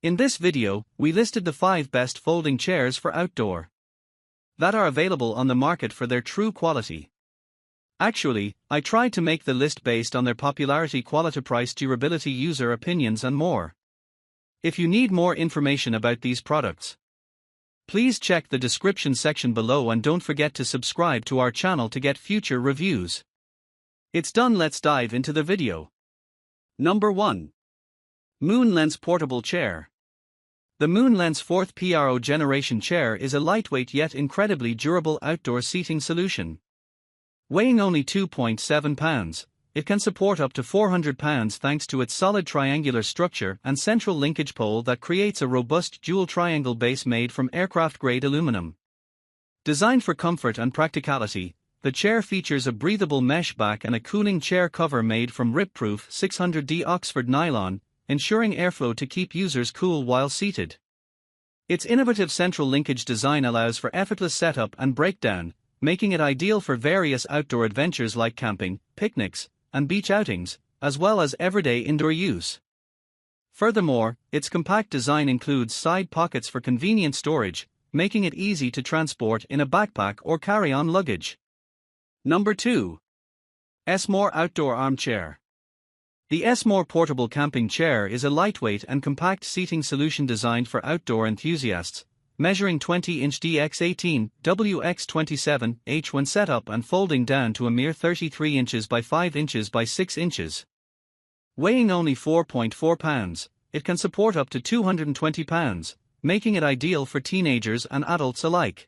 In this video, we listed the 5 best folding chairs for outdoor that are available on the market for their true quality. Actually, I tried to make the list based on their popularity, quality, price, durability, user opinions and more. If you need more information about these products, please check the description section below and don't forget to subscribe to our channel to get future reviews. It's done, let's dive into the video. Number 1. Moon LENCE Portable Chair. The Moon LENCE 4th Pro generation chair is a lightweight yet incredibly durable outdoor seating solution. Weighing only 2.7 pounds, it can support up to 400 pounds thanks to its solid triangular structure and central linkage pole that creates a robust dual triangle base made from aircraft-grade aluminum. Designed for comfort and practicality, the chair features a breathable mesh back and a cooling chair cover made from rip-proof 600D Oxford nylon, ensuring airflow to keep users cool while seated. Its innovative central linkage design allows for effortless setup and breakdown, making it ideal for various outdoor adventures like camping, picnics, and beach outings, as well as everyday indoor use. Furthermore, its compact design includes side pockets for convenient storage, making it easy to transport in a backpack or carry-on luggage. Number 2. OSWIN Outdoor Armchair. The OSWIN portable camping chair is a lightweight and compact seating solution designed for outdoor enthusiasts, measuring 20-inch x18, x27 when set up and folding down to a mere 33 inches by 5 inches by 6 inches. Weighing only 4.4 pounds, it can support up to 220 pounds, making it ideal for teenagers and adults alike.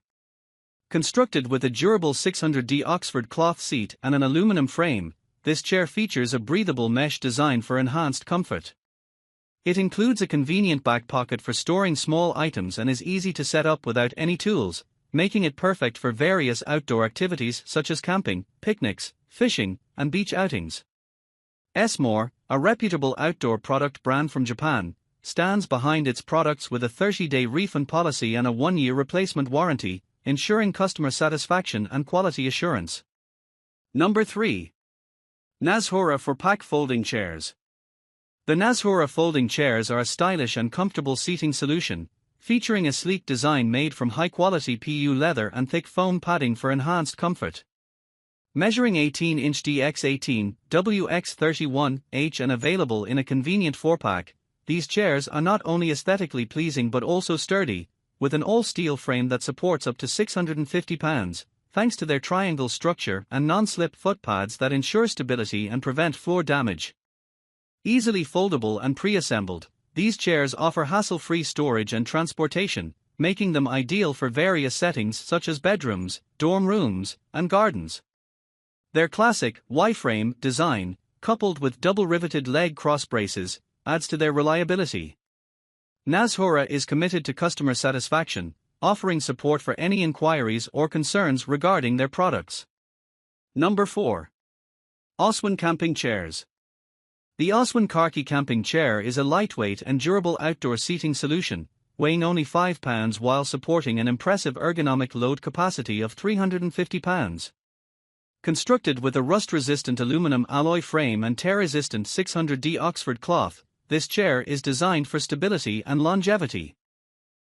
Constructed with a durable 600D Oxford cloth seat and an aluminum frame, this chair features a breathable mesh design for enhanced comfort. It includes a convenient back pocket for storing small items and is easy to set up without any tools, making it perfect for various outdoor activities such as camping, picnics, fishing, and beach outings. OSWIN, a reputable outdoor product brand from Japan, stands behind its products with a 30-day refund policy and a 1-year replacement warranty, ensuring customer satisfaction and quality assurance. Number 3. Nazhura for Pack Folding Chairs. The Nazhura folding chairs are a stylish and comfortable seating solution, featuring a sleek design made from high-quality PU leather and thick foam padding for enhanced comfort. Measuring 18-inch x18, x31 and available in a convenient 4-pack, these chairs are not only aesthetically pleasing but also sturdy, with an all-steel frame that supports up to 650 pounds, thanks to their triangle structure and non-slip foot pads that ensure stability and prevent floor damage. Easily foldable and pre-assembled, these chairs offer hassle-free storage and transportation, making them ideal for various settings such as bedrooms, dorm rooms, and gardens. Their classic Y-frame design, coupled with double-riveted leg cross braces, adds to their reliability. Nazhura is committed to customer satisfaction, offering support for any inquiries or concerns regarding their products. Number 4. OSWIN Camping Chairs. The OSWIN Khaki Camping Chair is a lightweight and durable outdoor seating solution, weighing only 5 pounds while supporting an impressive ergonomic load capacity of 350 pounds. Constructed with a rust-resistant aluminum alloy frame and tear-resistant 600D Oxford cloth, this chair is designed for stability and longevity.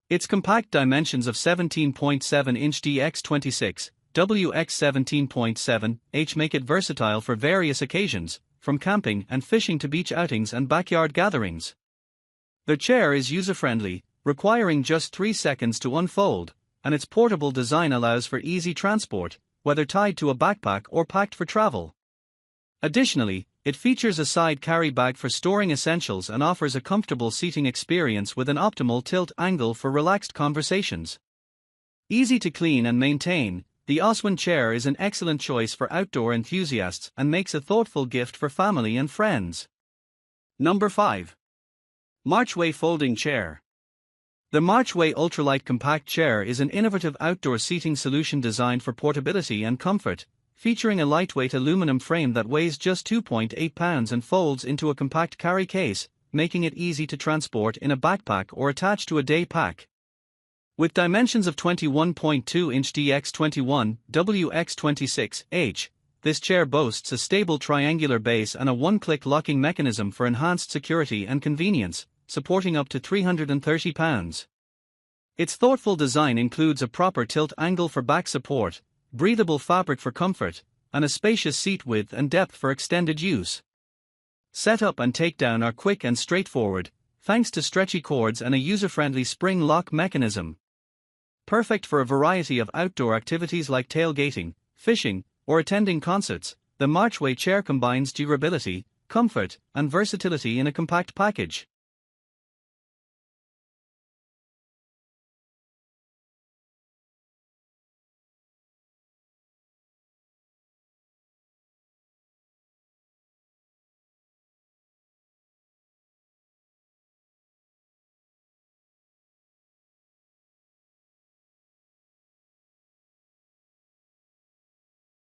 Its compact dimensions of 17.7-inch x26, x17.7 make it versatile for various occasions, from camping and fishing to beach outings and backyard gatherings. The chair is user-friendly, requiring just 3 seconds to unfold, and its portable design allows for easy transport, whether tied to a backpack or packed for travel. Additionally, it features a side carry bag for storing essentials and offers a comfortable seating experience with an optimal tilt angle for relaxed conversations. Easy to clean and maintain, the OSWIN chair is an excellent choice for outdoor enthusiasts and makes a thoughtful gift for family and friends. Number 5. MARCHWAY Folding Chair. The MARCHWAY Ultralight Compact Chair is an innovative outdoor seating solution designed for portability and comfort, featuring a lightweight aluminum frame that weighs just 2.8 pounds and folds into a compact carry case, making it easy to transport in a backpack or attach to a day pack. With dimensions of 21.2-inch x21, x26 this chair boasts a stable triangular base and a one-click locking mechanism for enhanced security and convenience, supporting up to 330 pounds. Its thoughtful design includes a proper tilt angle for back support, breathable fabric for comfort, and a spacious seat width and depth for extended use. Setup and takedown are quick and straightforward, thanks to stretchy cords and a user-friendly spring lock mechanism. Perfect for a variety of outdoor activities like tailgating, fishing, or attending concerts, the Marchway chair combines durability, comfort, and versatility in a compact package.